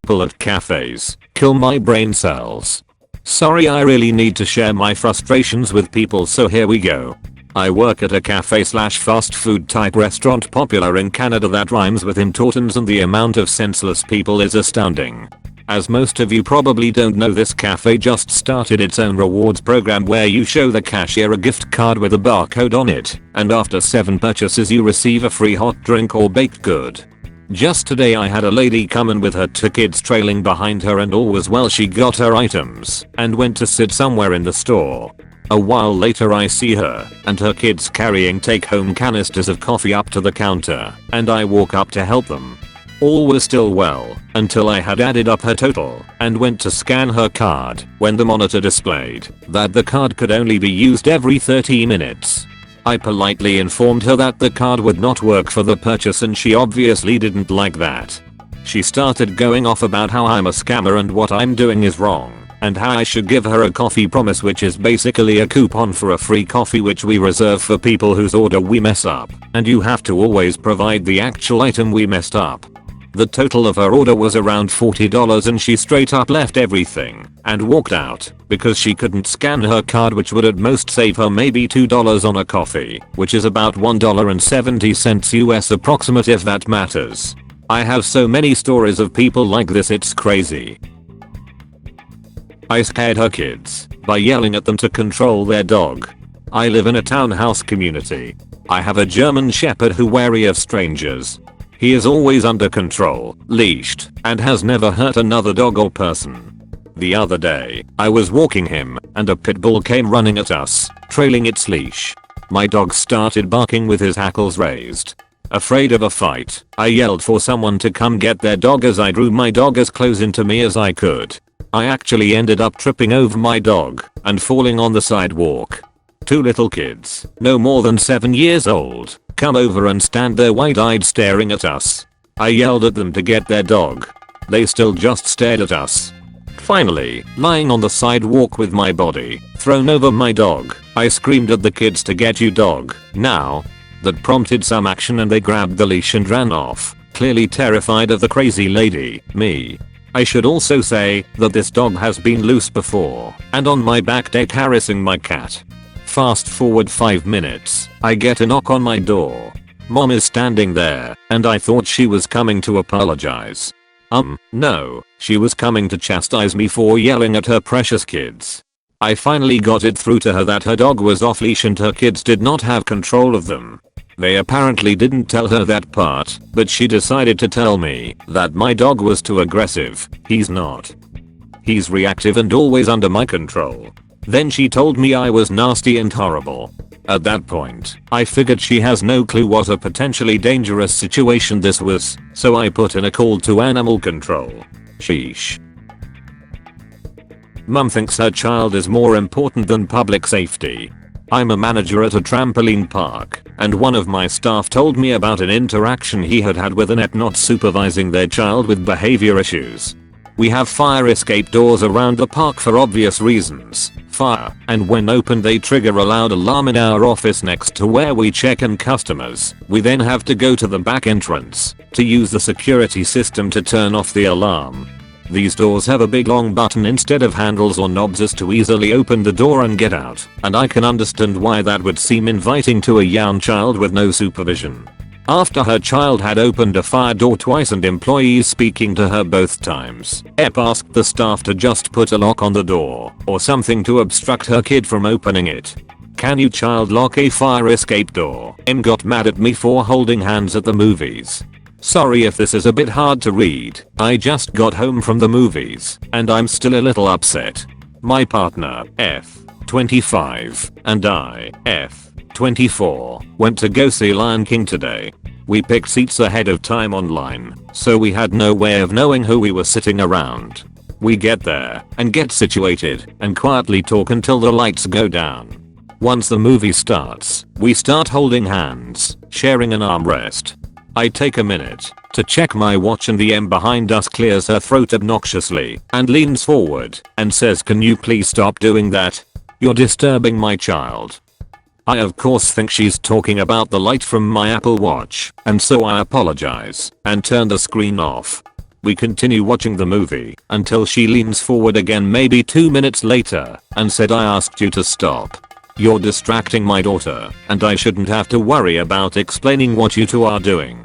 people at cafes kill my brain cells. Sorry, I really need to share my frustrations with people, so here we go. I work at a cafe slash fast food type restaurant popular in Canada that rhymes with importance, and the amount of senseless people is astounding. As most of you probably don't know, this cafe just started its own rewards program where you show the cashier a gift card with a barcode on it, and after 7 purchases you receive a free hot drink or baked good. Just today I had a lady come in with her 2 kids trailing behind her, and all was well. She got her items and went to sit somewhere in the store. A while later I see her and her kids carrying take-home canisters of coffee up to the counter, and I walk up to help them. All was still well until I had added up her total and went to scan her card when the monitor displayed that the card could only be used every 30 minutes. I politely informed her that the card would not work for the purchase, and she obviously didn't like that. She started going off about how I'm a scammer and what I'm doing is wrong, and how I should give her a coffee promise, which is basically a coupon for a free coffee which we reserve for people whose order we mess up, and you have to always provide the actual item we messed up. The total of her order was around $40, and she straight up left everything and walked out because she couldn't scan her card, which would at most save her maybe $2 on a coffee, which is about $1.70 US approximate if that matters. I have so many stories of people like this, it's crazy. I scared her kids by yelling at them to control their dog. I live in a townhouse community. I have a German Shepherd who wary of strangers. He is always under control, leashed, and has never hurt another dog or person. The other day, I was walking him, and a pit bull came running at us, trailing its leash. My dog started barking with his hackles raised. Afraid of a fight, I yelled for someone to come get their dog as I drew my dog as close into me as I could. I actually ended up tripping over my dog and falling on the sidewalk. 2 little kids, no more than 7 years old, come over and stand there wide-eyed staring at us. I yelled at them to get their dog. They still just stared at us. Finally, lying on the sidewalk with my body thrown over my dog, I screamed at the kids to get your dog now. That prompted some action, and they grabbed the leash and ran off, clearly terrified of the crazy lady, me. I should also say that this dog has been loose before and on my back deck harassing my cat. Fast forward 5 minutes, I get a knock on my door. Mom is standing there, and I thought she was coming to apologize. No, she was coming to chastise me for yelling at her precious kids. I finally got it through to her that her dog was off leash and her kids did not have control of them. They apparently didn't tell her that part, but she decided to tell me that my dog was too aggressive. He's not. He's reactive and always under my control. Then she told me I was nasty and horrible. At that point, I figured she has no clue what a potentially dangerous situation this was, so I put in a call to animal control. Sheesh. Mum thinks her child is more important than public safety. I'm a manager at a trampoline park, and one of my staff told me about an interaction he had had with a net not supervising their child with behavior issues. We have fire escape doors around the park for obvious reasons. Fire, and when opened they trigger a loud alarm in our office next to where we check in customers. We then have to go to the back entrance to use the security system to turn off the alarm. These doors have a big long button instead of handles or knobs as to easily open the door and get out, and I can understand why that would seem inviting to a young child with no supervision. After her child had opened a fire door twice and employees speaking to her both times, Ep asked the staff to just put a lock on the door or something to obstruct her kid from opening it. Can you child lock a fire escape door? Em got mad at me for holding hands at the movies. Sorry if this is a bit hard to read, I just got home from the movies and I'm still a little upset. My partner, F, 25, and I, F, 24, went to go see Lion King today. We picked seats ahead of time online, so we had no way of knowing who we were sitting around. We get there and get situated and quietly talk until the lights go down. Once the movie starts, we start holding hands, sharing an armrest. I take a minute to check my watch and the M behind us clears her throat obnoxiously and leans forward and says, "Can you please stop doing that? You're disturbing my child." I of course think she's talking about the light from my Apple Watch, and so I apologize and turn the screen off. We continue watching the movie until she leans forward again maybe 2 minutes later and said, "I asked you to stop. You're distracting my daughter and I shouldn't have to worry about explaining what you two are doing."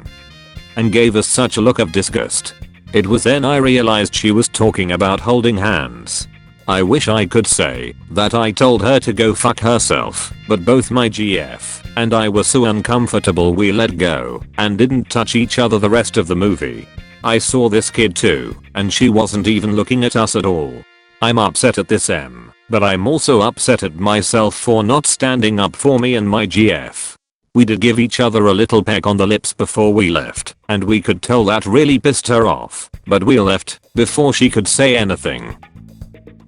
And gave us such a look of disgust. It was then I realized she was talking about holding hands. I wish I could say that I told her to go fuck herself, but both my GF and I were so uncomfortable we let go and didn't touch each other the rest of the movie. I saw this kid too, and she wasn't even looking at us at all. I'm upset at this but I'm also upset at myself for not standing up for me and my GF. We did give each other a little peck on the lips before we left, and we could tell that really pissed her off, but we left before she could say anything.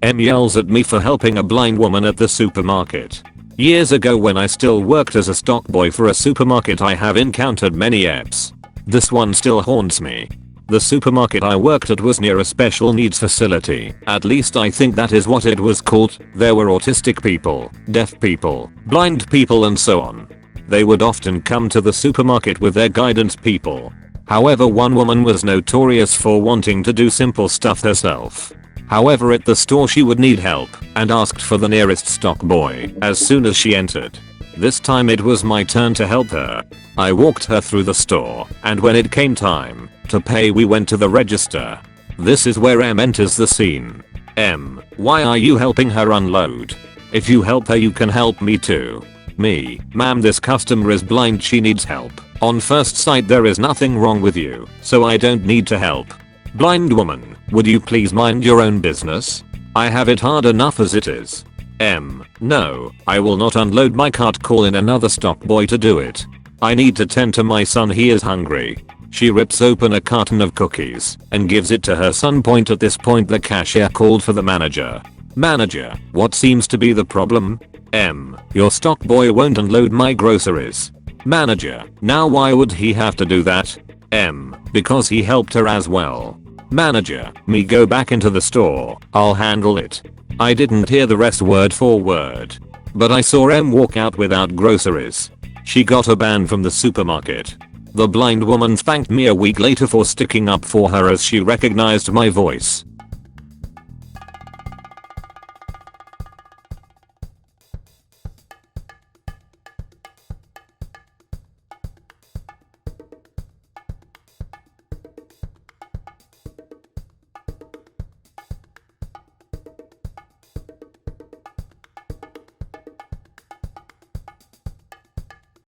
M yells at me for helping a blind woman at the supermarket. Years ago when I still worked as a stock boy for a supermarket, I have encountered many EPs. This one still haunts me. The supermarket I worked at was near a special needs facility, at least I think that is what it was called. There were autistic people, deaf people, blind people and so on. They would often come to the supermarket with their guidance people. However, one woman was notorious for wanting to do simple stuff herself. However, at the store she would need help and asked for the nearest stock boy as soon as she entered. This time it was my turn to help her. I walked her through the store, and when it came time to pay we went to the register. This is where M enters the scene. M, why are you helping her unload? If you help her you can help me too. Me, ma'am, this customer is blind, she needs help. On first sight there is nothing wrong with you, so I don't need to help. Blind woman, would you please mind your own business? I have it hard enough as it is. M, no, I will not unload my cart, call in another stock boy to do it. I need to tend to my son, he is hungry. She rips open a carton of cookies and gives it to her son. At this point the cashier called for the manager. Manager, what seems to be the problem? M, your stock boy won't unload my groceries. Manager, now why would he have to do that? M, because he helped her as well. Manager, me go back into the store, I'll handle it. I didn't hear the rest word for word, but I saw M walk out without groceries. She got a ban from the supermarket. The blind woman thanked me a week later for sticking up for her as she recognized my voice.